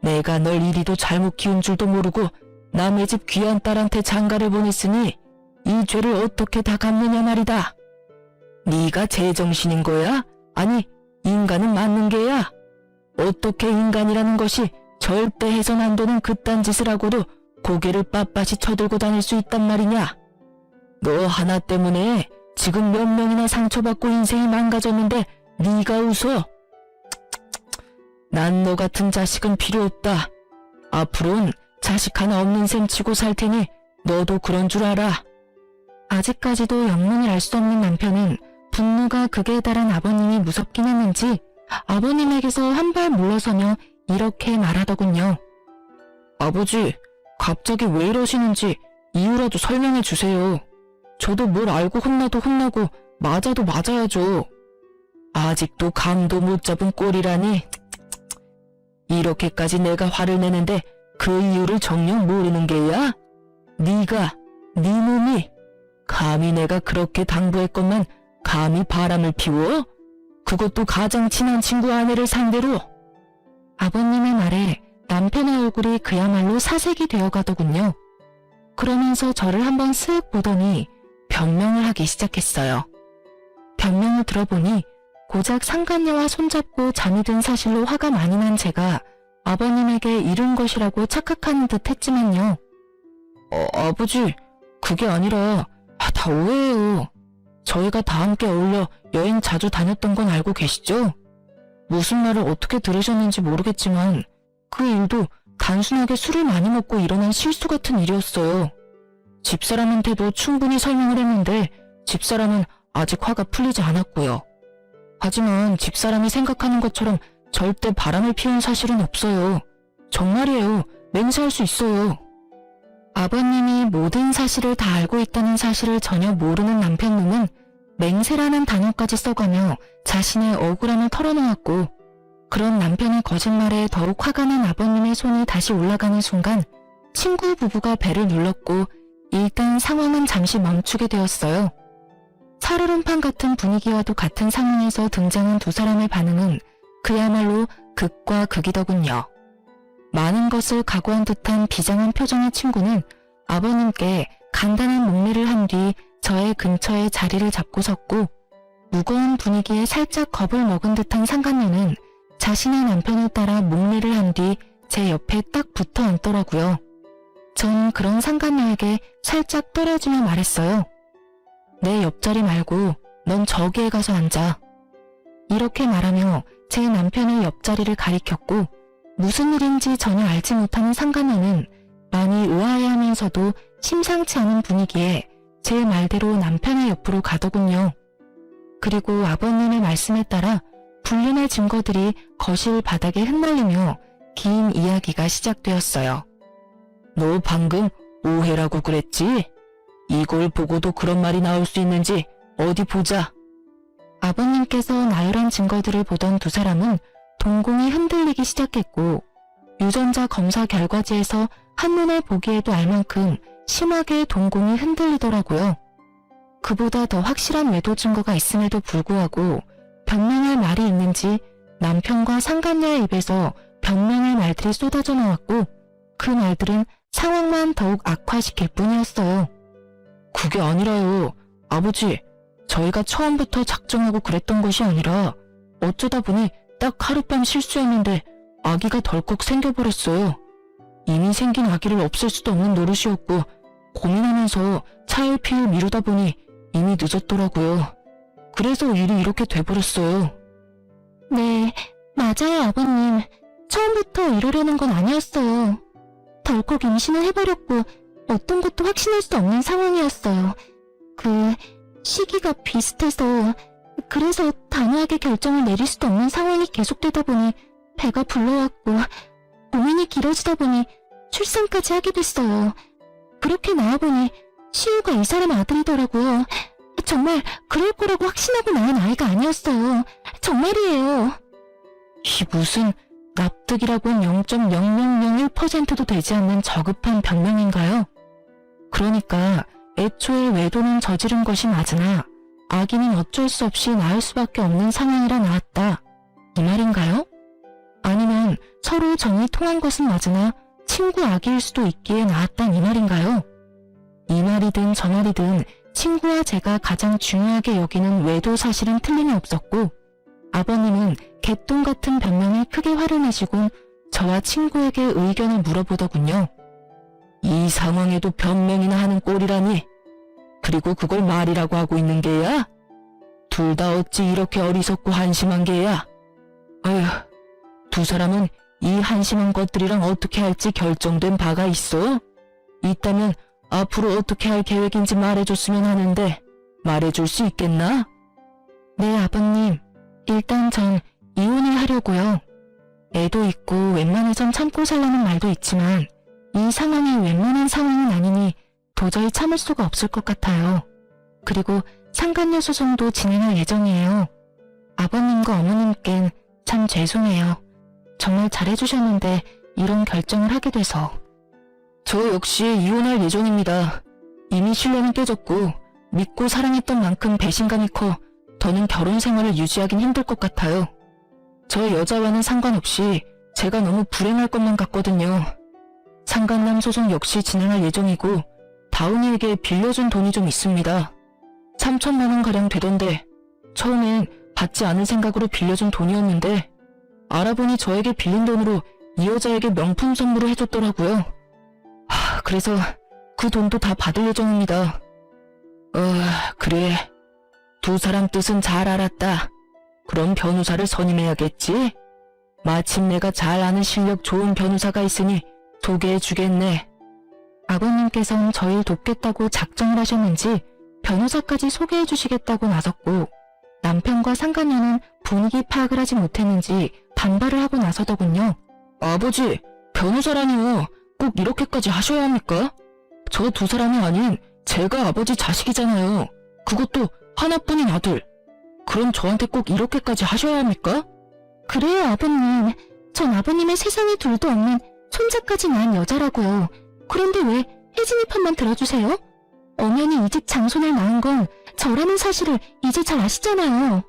내가 널 이리도 잘못 키운 줄도 모르고 남의 집 귀한 딸한테 장가를 보냈으니 이 죄를 어떻게 다 갚느냐 말이다. 네가 제정신인 거야? 아니 인간은 맞는 게야? 어떻게 인간이라는 것이 절대 해선 안 되는 그딴 짓을 하고도 고개를 빳빳이 쳐들고 다닐 수 있단 말이냐? 너 하나 때문에 지금 몇 명이나 상처받고 인생이 망가졌는데 네가 웃어? 난 너 같은 자식은 필요 없다. 앞으론 자식 하나 없는 셈 치고 살 테니 너도 그런 줄 알아. 아직까지도 영문을 알 수 없는 남편은 분노가 극에 달한 아버님이 무섭긴 했는지 아버님에게서 한 발 물러서며 이렇게 말하더군요. 아버지, 갑자기 왜 이러시는지 이유라도 설명해 주세요. 저도 뭘 알고 혼나도 혼나고 맞아도 맞아야죠. 아직도 감도 못 잡은 꼴이라니. 이렇게까지 내가 화를 내는데 그 이유를 정녕 모르는 게야? 네가, 네 놈이 감히 내가 그렇게 당부했건만 감히 바람을 피워? 그것도 가장 친한 친구 아내를 상대로? 아버님의 말에 남편의 얼굴이 그야말로 사색이 되어가더군요. 그러면서 저를 한번 쓱 보더니 변명을 하기 시작했어요. 변명을 들어보니 고작 상간녀와 손잡고 잠이 든 사실로 화가 많이 난 제가 아버님에게 이른 것이라고 착각하는 듯 했지만요. 아버지, 그게 아니라 다 오해예요. 저희가 다 함께 어울려 여행 자주 다녔던 건 알고 계시죠? 무슨 말을 어떻게 들으셨는지 모르겠지만 그 일도 단순하게 술을 많이 먹고 일어난 실수 같은 일이었어요. 집사람한테도 충분히 설명을 했는데 집사람은 아직 화가 풀리지 않았고요. 하지만 집사람이 생각하는 것처럼 절대 바람을 피운 사실은 없어요. 정말이에요. 맹세할 수 있어요. 아버님이 모든 사실을 다 알고 있다는 사실을 전혀 모르는 남편 놈은 맹세라는 단어까지 써가며 자신의 억울함을 털어놓았고 그런 남편의 거짓말에 더욱 화가 난 아버님의 손이 다시 올라가는 순간 친구 부부가 배를 눌렀고 일단 상황은 잠시 멈추게 되었어요. 살얼음판 같은 분위기와도 같은 상황에서 등장한 두 사람의 반응은 그야말로 극과 극이더군요. 많은 것을 각오한 듯한 비장한 표정의 친구는 아버님께 간단한 목례를 한 뒤 저의 근처에 자리를 잡고 섰고 무거운 분위기에 살짝 겁을 먹은 듯한 상간녀는 자신의 남편을 따라 목례를 한 뒤 제 옆에 딱 붙어 앉더라고요. 전 그런 상간녀에게 살짝 떨어지며 말했어요. 내 옆자리 말고 넌 저기에 가서 앉아. 이렇게 말하며 제 남편의 옆자리를 가리켰고 무슨 일인지 전혀 알지 못하는 상간녀는 많이 의아해하면서도 심상치 않은 분위기에 제 말대로 남편의 옆으로 가더군요. 그리고 아버님의 말씀에 따라 불륜의 증거들이 거실 바닥에 흩날리며 긴 이야기가 시작되었어요. 너 방금 오해라고 그랬지? 이걸 보고도 그런 말이 나올 수 있는지 어디 보자. 아버님께서 나열한 증거들을 보던 두 사람은 동공이 흔들리기 시작했고 유전자 검사 결과지에서 한눈에 보기에도 알 만큼 심하게 동공이 흔들리더라고요. 그보다 더 확실한 외도 증거가 있음에도 불구하고 변명할 말이 있는지 남편과 상간녀의 입에서 변명할 말들이 쏟아져 나왔고 그 말들은 상황만 더욱 악화시킬 뿐이었어요. 그게 아니라요. 아버지, 저희가 처음부터 작정하고 그랬던 것이 아니라 어쩌다 보니 딱 하룻밤 실수였는데 아기가 덜컥 생겨버렸어요. 이미 생긴 아기를 없앨 수도 없는 노릇이었고 고민하면서 차일피일 미루다 보니 이미 늦었더라고요. 그래서 일이 이렇게 돼버렸어요. 네, 맞아요, 아버님. 처음부터 이러려는 건 아니었어요. 덜컥 임신을 해버렸고 어떤 것도 확신할 수 없는 상황이었어요. 그 시기가 비슷해서 그래서 단호하게 결정을 내릴 수도 없는 상황이 계속되다 보니 배가 불러왔고 고민이 길어지다 보니 출산까지 하게 됐어요. 그렇게 나와보니 시우가 이 사람 아들이더라고요. 정말 그럴 거라고 확신하고 낳은 아이가 아니었어요. 정말이에요. 이 무슨 납득이라곤 0.0001%도 되지 않는 저급한 변명인가요? 그러니까 애초에 외도는 저지른 것이 맞으나 아기는 어쩔 수 없이 낳을 수밖에 없는 상황이라 낳았다. 이 말인가요? 아니면 서로 정이 통한 것은 맞으나 친구 아기일 수도 있기에 낳았단 이 말인가요? 이 말이든 저 말이든 친구와 제가 가장 중요하게 여기는 외도 사실은 틀림이 없었고 아버님은 개똥 같은 변명에 크게 화를 내시곤 저와 친구에게 의견을 물어보더군요. 이 상황에도 변명이나 하는 꼴이라니. 그리고 그걸 말이라고 하고 있는 게야? 둘 다 어찌 이렇게 어리석고 한심한 게야? 어휴, 두 사람은 이 한심한 것들이랑 어떻게 할지 결정된 바가 있어? 있다면 앞으로 어떻게 할 계획인지 말해줬으면 하는데 말해줄 수 있겠나? 네, 아버님. 일단 전 이혼을 하려고요. 애도 있고 웬만해선 참고 살라는 말도 있지만 이 상황이 웬만한 상황은 아니니 도저히 참을 수가 없을 것 같아요. 그리고 상간녀 소송도 진행할 예정이에요. 아버님과 어머님께는 참 죄송해요. 정말 잘해주셨는데 이런 결정을 하게 돼서. 저 역시 이혼할 예정입니다. 이미 신뢰는 깨졌고 믿고 사랑했던 만큼 배신감이 커 더는 결혼 생활을 유지하긴 힘들 것 같아요. 저 여자와는 상관없이 제가 너무 불행할 것만 같거든요. 상간남 소송 역시 진행할 예정이고 다운이에게 빌려준 돈이 좀 있습니다. 3천만 원가량 되던데 처음엔 받지 않을 생각으로 빌려준 돈이었는데 알아보니 저에게 빌린 돈으로 이 여자에게 명품 선물을 해줬더라고요. 그래서 그 돈도 다 받을 예정입니다. 그래. 두 사람 뜻은 잘 알았다. 그럼 변호사를 선임해야겠지? 마침 내가 잘 아는 실력 좋은 변호사가 있으니 소개해주겠네. 아버님께서는 저희를 돕겠다고 작정을 하셨는지 변호사까지 소개해주시겠다고 나섰고 남편과 상간녀는 분위기 파악을 하지 못했는지 반발을 하고 나서더군요. 아버지, 변호사라니요. 꼭 이렇게까지 하셔야 합니까? 저 두 사람이 아닌 제가 아버지 자식이잖아요. 그것도 하나뿐인 아들. 그럼 저한테 꼭 이렇게까지 하셔야 합니까? 그래요, 아버님. 전 아버님의 세상에 둘도 없는 손자까지 낳은 여자라고요. 그런데 왜 혜진이 편만 들어주세요? 엄연히 이 집 장손을 낳은 건 저라는 사실을 이제 잘 아시잖아요.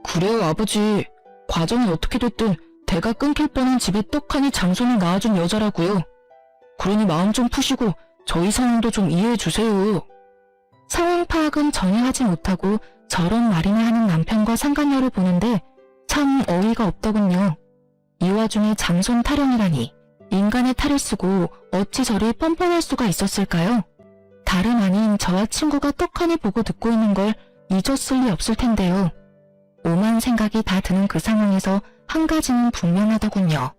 그래요, 아버지. 과정이 어떻게 됐든 대가 끊길 뻔한 집에 떡하니 장손을 낳아준 여자라고요. 그러니 마음 좀 푸시고 저희 상황도 좀 이해해주세요. 상황 파악은 전혀 하지 못하고 저런 말이나 하는 남편과 상간녀를 보는데 참 어이가 없더군요. 이 와중에 장손 타령이라니 인간의 탈을 쓰고 어찌 저리 뻔뻔할 수가 있었을까요? 다름 아닌 저와 친구가 떡하니 보고 듣고 있는 걸 잊었을 리 없을 텐데요. 오만 생각이 다 드는 그 상황에서 한 가지는 분명하더군요.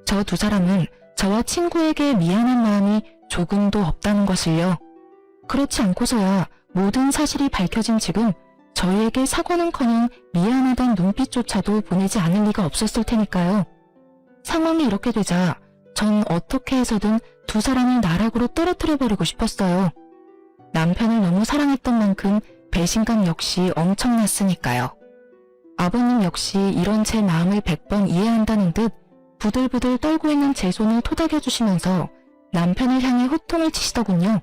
저 두 사람은 저와 친구에게 미안한 마음이 조금도 없다는 것을요. 그렇지 않고서야 모든 사실이 밝혀진 지금 저희에게 사과는커녕 미안하단 눈빛조차도 보내지 않을 리가 없었을 테니까요. 상황이 이렇게 되자 전 어떻게 해서든 두 사람을 나락으로 떨어뜨려버리고 싶었어요. 남편을 너무 사랑했던 만큼 배신감 역시 엄청났으니까요. 아버님 역시 이런 제 마음을 100번 이해한다는 듯 부들부들 떨고 있는 제 손을 토닥여주시면서 남편을 향해 호통을 치시더군요.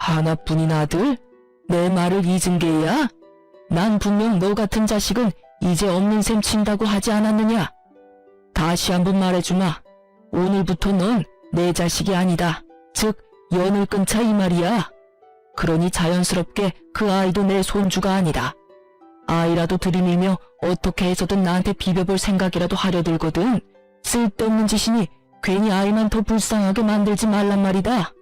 하나뿐인 아들? 내 말을 잊은 게야? 난 분명 너 같은 자식은 이제 없는 셈 친다고 하지 않았느냐? 다시 한번 말해주마. 오늘부터 넌 내 자식이 아니다. 즉, 연을 끊자 이 말이야. 그러니 자연스럽게 그 아이도 내 손주가 아니다. 아이라도 들이밀며 어떻게 해서든 나한테 비벼볼 생각이라도 하려 들거든. 쓸데없는 짓이니 괜히 아이만 더 불쌍하게 만들지 말란 말이다.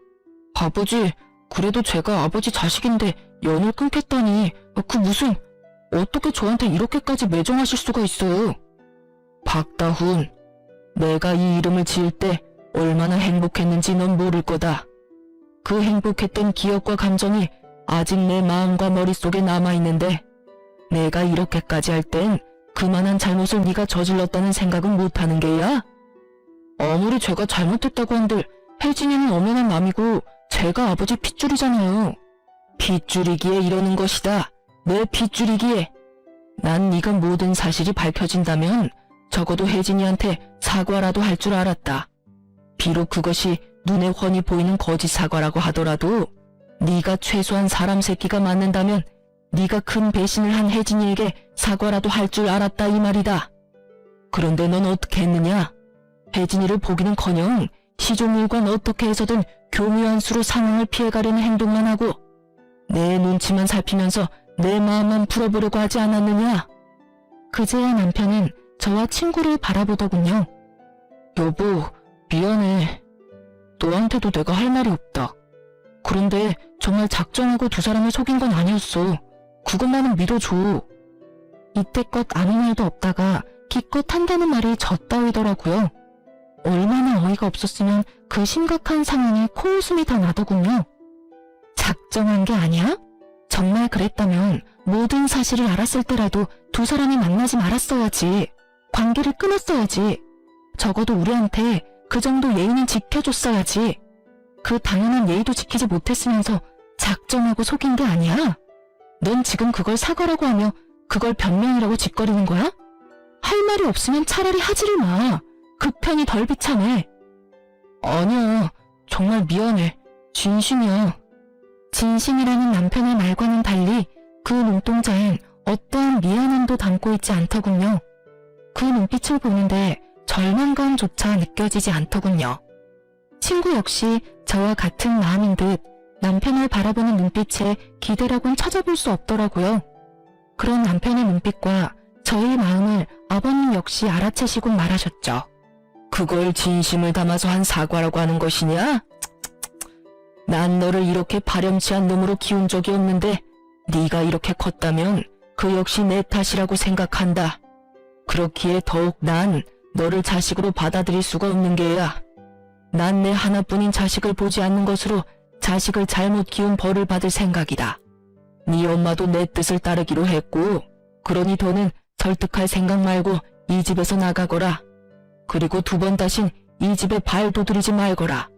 아버지, 그래도 제가 아버지 자식인데 연을 끊겠다니 그 무슨 어떻게 저한테 이렇게까지 매정하실 수가 있어요. 박다훈, 내가 이 이름을 지을 때 얼마나 행복했는지 넌 모를 거다. 그 행복했던 기억과 감정이 아직 내 마음과 머릿속에 남아있는데 내가 이렇게까지 할 땐 그만한 잘못을 네가 저질렀다는 생각은 못하는 게야? 아무리 제가 잘못했다고 한들 혜진이는 엄연한 남이고 제가 아버지 핏줄이잖아요. 핏줄이기에 이러는 것이다. 내 핏줄이기에. 난 네가 모든 사실이 밝혀진다면 적어도 혜진이한테 사과라도 할 줄 알았다. 비록 그것이 눈에 훤히 보이는 거짓 사과라고 하더라도 네가 최소한 사람 새끼가 맞는다면 네가 큰 배신을 한 혜진이에게 사과라도 할 줄 알았다 이 말이다. 그런데 넌 어떻게 했느냐? 혜진이를 보기는커녕 시종일관 어떻게 해서든 교묘한 수로 상황을 피해가려는 행동만 하고 내 눈치만 살피면서 내 마음만 풀어보려고 하지 않았느냐? 그제야 남편은 저와 친구를 바라보더군요. 여보, 미안해. 너한테도 내가 할 말이 없다. 그런데 정말 작정하고 두 사람을 속인 건 아니었어. 그것만은 믿어줘. 이때껏 아무 말도 없다가 기껏 한다는 말이 저 따위더라고요. 얼마나 어이가 없었으면 그 심각한 상황에 코웃음이 다 나더군요. 작정한 게 아니야? 정말 그랬다면 모든 사실을 알았을 때라도 두 사람이 만나지 말았어야지. 관계를 끊었어야지. 적어도 우리한테 그 정도 예의는 지켜줬어야지. 그 당연한 예의도 지키지 못했으면서 작정하고 속인 게 아니야? 넌 지금 그걸 사과라고 하며 그걸 변명이라고 짓거리는 거야? 할 말이 없으면 차라리 하지를 마. 그 편이 덜 비참해. 아니야. 정말 미안해. 진심이야. 진심이라는 남편의 말과는 달리 그 눈동자엔 어떠한 미안함도 담고 있지 않더군요. 그 눈빛을 보는데 절망감조차 느껴지지 않더군요. 친구 역시 저와 같은 마음인 듯 남편을 바라보는 눈빛에 기대라곤 찾아볼 수 없더라고요. 그런 남편의 눈빛과 저의 마음을 아버님 역시 알아채시고 말하셨죠. 그걸 진심을 담아서 한 사과라고 하는 것이냐? 난 너를 이렇게 파렴치한 놈으로 키운 적이 없는데 네가 이렇게 컸다면 그 역시 내 탓이라고 생각한다. 그렇기에 더욱 난 너를 자식으로 받아들일 수가 없는 게야. 난 내 하나뿐인 자식을 보지 않는 것으로 자식을 잘못 키운 벌을 받을 생각이다. 네 엄마도 내 뜻을 따르기로 했고 그러니 더는 설득할 생각 말고 이 집에서 나가거라. 그리고 두 번 다신 이 집에 발 도드리지 말거라.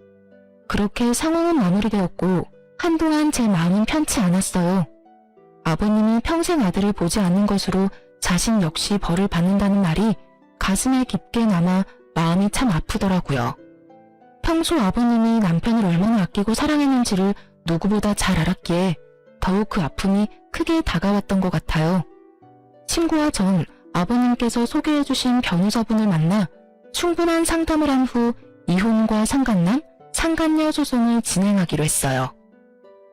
그렇게 상황은 마무리되었고 한동안 제 마음은 편치 않았어요. 아버님이 평생 아들을 보지 않는 것으로 자신 역시 벌을 받는다는 말이 가슴에 깊게 남아 마음이 참 아프더라고요. 평소 아버님이 남편을 얼마나 아끼고 사랑했는지를 누구보다 잘 알았기에 더욱 그 아픔이 크게 다가왔던 것 같아요. 친구와 전 아버님께서 소개해주신 변호사분을 만나 충분한 상담을 한 후 이혼과 상간남, 상간녀 소송을 진행하기로 했어요.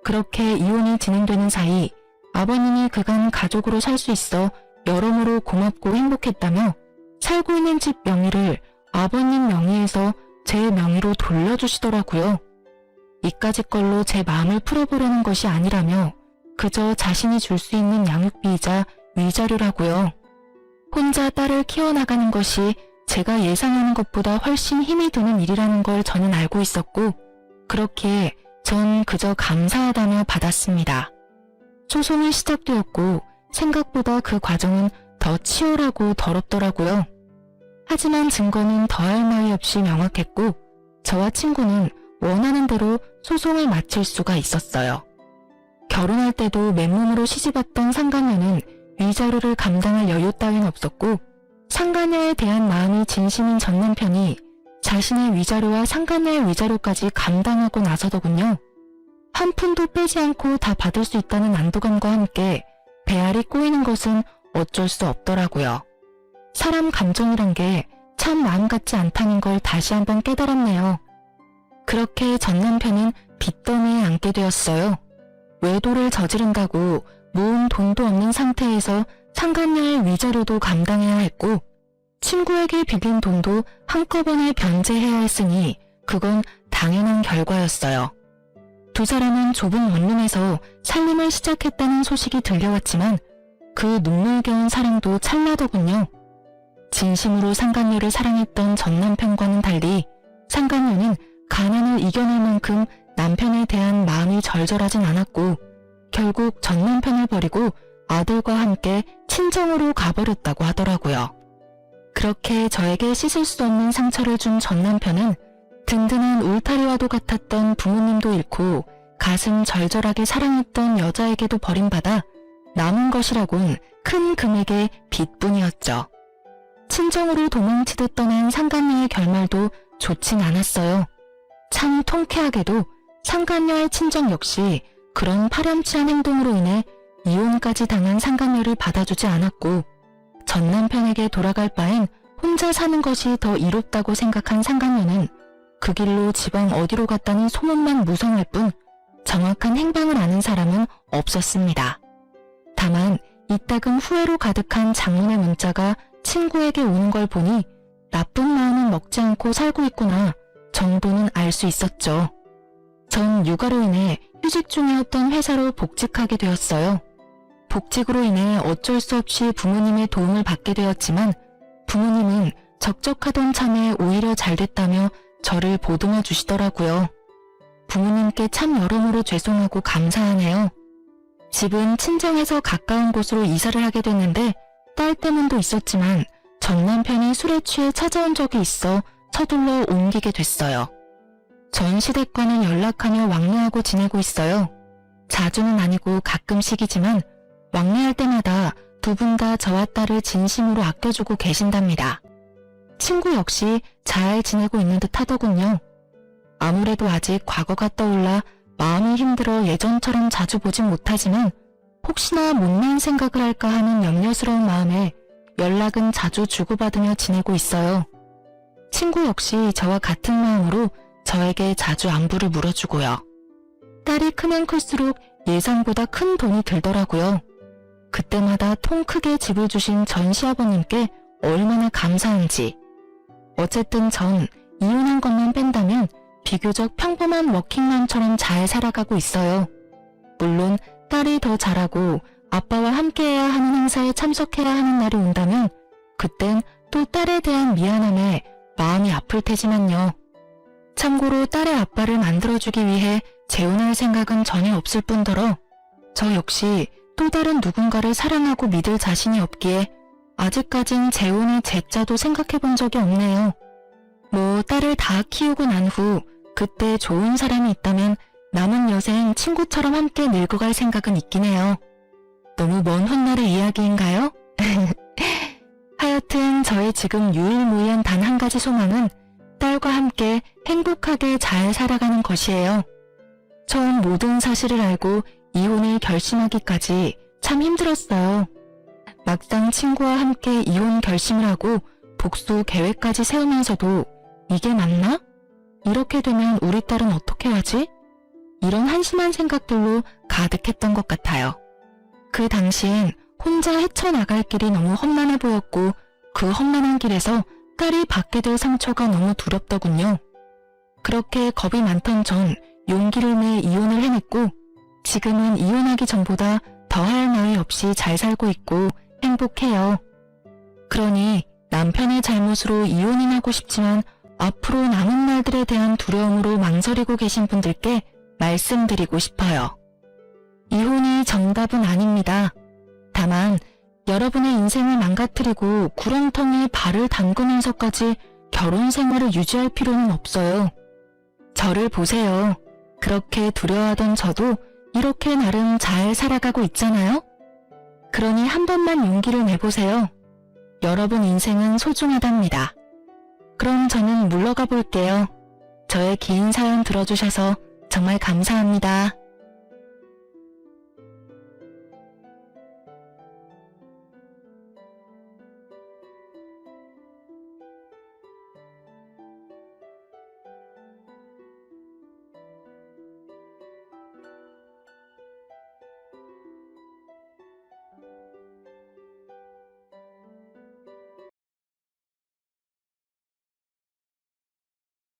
그렇게 이혼이 진행되는 사이 아버님이 그간 가족으로 살 수 있어 여러모로 고맙고 행복했다며 살고 있는 집 명의를 아버님 명의에서 제 명의로 돌려주시더라고요. 이까짓 걸로 제 마음을 풀어보려는 것이 아니라며 그저 자신이 줄 수 있는 양육비이자 위자료라고요. 혼자 딸을 키워나가는 것이 제가 예상하는 것보다 훨씬 힘이 드는 일이라는 걸 저는 알고 있었고 그렇기에 전 그저 감사하다며 받았습니다. 소송이 시작되었고 생각보다 그 과정은 더 치열하고 더럽더라고요. 하지만 증거는 더할 나위 없이 명확했고 저와 친구는 원하는 대로 소송을 마칠 수가 있었어요. 결혼할 때도 맨몸으로 시집왔던 상간녀는 위자료를 감당할 여유 따윈 없었고 상간녀에 대한 마음이 진심인 전 남편이 자신의 위자료와 상간녀의 위자료까지 감당하고 나서더군요. 한 푼도 빼지 않고 다 받을 수 있다는 안도감과 함께 배알이 꼬이는 것은 어쩔 수 없더라고요. 사람 감정이란 게 참 마음 같지 않다는 걸 다시 한번 깨달았네요. 그렇게 전 남편은 빚더미에 앉게 되었어요. 외도를 저지른다고 모은 돈도 없는 상태에서 상간녀의 위자료도 감당해야 했고 친구에게 빌린 돈도 한꺼번에 변제해야 했으니 그건 당연한 결과였어요. 두 사람은 좁은 원룸에서 살림을 시작했다는 소식이 들려왔지만 그 눈물겨운 사랑도 찰나더군요. 진심으로 상간녀를 사랑했던 전 남편과는 달리 상간녀는 가난을 이겨낼 만큼 남편에 대한 마음이 절절하진 않았고 결국 전 남편을 버리고 아들과 함께 친정으로 가버렸다고 하더라고요. 그렇게 저에게 씻을 수 없는 상처를 준 전 남편은 든든한 울타리와도 같았던 부모님도 잃고 가슴 절절하게 사랑했던 여자에게도 버림받아 남은 것이라곤 큰 금액의 빚뿐이었죠. 친정으로 도망치듯 떠난 상간녀의 결말도 좋진 않았어요. 참 통쾌하게도 상간녀의 친정 역시 그런 파렴치한 행동으로 인해 이혼까지 당한 상간녀를 받아주지 않았고 전 남편에게 돌아갈 바엔 혼자 사는 것이 더 이롭다고 생각한 상간녀는 그 길로 지방 어디로 갔다는 소문만 무성할 뿐 정확한 행방을 아는 사람은 없었습니다. 다만 이따금 후회로 가득한 장문의 문자가 친구에게 오는 걸 보니 나쁜 마음은 먹지 않고 살고 있구나 정도는 알 수 있었죠. 전 육아로 인해 휴직 중이었던 회사로 복직하게 되었어요. 복직으로 인해 어쩔 수 없이 부모님의 도움을 받게 되었지만 부모님은 적적하던 참에 오히려 잘 됐다며 저를 보듬어 주시더라고요. 부모님께 참 여러모로 죄송하고 감사하네요. 집은 친정에서 가까운 곳으로 이사를 하게 됐는데 딸 때문도 있었지만 전 남편이 술에 취해 찾아온 적이 있어 서둘러 옮기게 됐어요. 전 시댁과는 연락하며 왕래하고 지내고 있어요. 자주는 아니고 가끔씩이지만 왕래할 때마다 두 분 다 저와 딸을 진심으로 아껴주고 계신답니다. 친구 역시 잘 지내고 있는 듯 하더군요. 아무래도 아직 과거가 떠올라 마음이 힘들어 예전처럼 자주 보진 못하지만 혹시나 못난 생각을 할까 하는 염려스러운 마음에 연락은 자주 주고받으며 지내고 있어요. 친구 역시 저와 같은 마음으로 저에게 자주 안부를 물어주고요. 딸이 크면 클수록 예상보다 큰 돈이 들더라고요. 그때마다 통 크게 집을 주신 전 시아버님께 얼마나 감사한지. 어쨌든 전 이혼한 것만 뺀다면 비교적 평범한 워킹맘처럼 잘 살아가고 있어요. 물론 딸이 더 잘하고 아빠와 함께해야 하는 행사에 참석해야 하는 날이 온다면 그땐 또 딸에 대한 미안함에 마음이 아플 테지만요. 참고로 딸의 아빠를 만들어주기 위해 재혼할 생각은 전혀 없을 뿐더러 저 역시 또 다른 누군가를 사랑하고 믿을 자신이 없기에 아직까진 재혼의 제자도 생각해본 적이 없네요. 뭐 딸을 다 키우고 난 후 그때 좋은 사람이 있다면 남은 여생 친구처럼 함께 늙어갈 생각은 있긴 해요. 너무 먼 훗날의 이야기인가요? 하여튼 저의 지금 유일무이한 단 한 가지 소망은 딸과 함께 행복하게 잘 살아가는 것이에요. 처음 모든 사실을 알고 이혼을 결심하기까지 참 힘들었어요. 막상 친구와 함께 이혼 결심을 하고 복수 계획까지 세우면서도 이게 맞나? 이렇게 되면 우리 딸은 어떻게 하지? 이런 한심한 생각들로 가득했던 것 같아요. 그 당시엔 혼자 헤쳐나갈 길이 너무 험난해 보였고 그 험난한 길에서 딸이 받게 될 상처가 너무 두렵더군요. 그렇게 겁이 많던 전 용기를 내 이혼을 해냈고 지금은 이혼하기 전보다 더할 나위 없이 잘 살고 있고 행복해요. 그러니 남편의 잘못으로 이혼은 하고 싶지만 앞으로 남은 날들에 대한 두려움으로 망설이고 계신 분들께 말씀드리고 싶어요. 이혼이 정답은 아닙니다. 다만 여러분의 인생을 망가뜨리고 구렁텅이에 발을 담그면서까지 결혼 생활을 유지할 필요는 없어요. 저를 보세요. 그렇게 두려워하던 저도 이렇게 나름 잘 살아가고 있잖아요? 그러니 한 번만 용기를 내보세요. 여러분 인생은 소중하답니다. 그럼 저는 물러가 볼게요. 저의 긴 사연 들어주셔서 정말 감사합니다.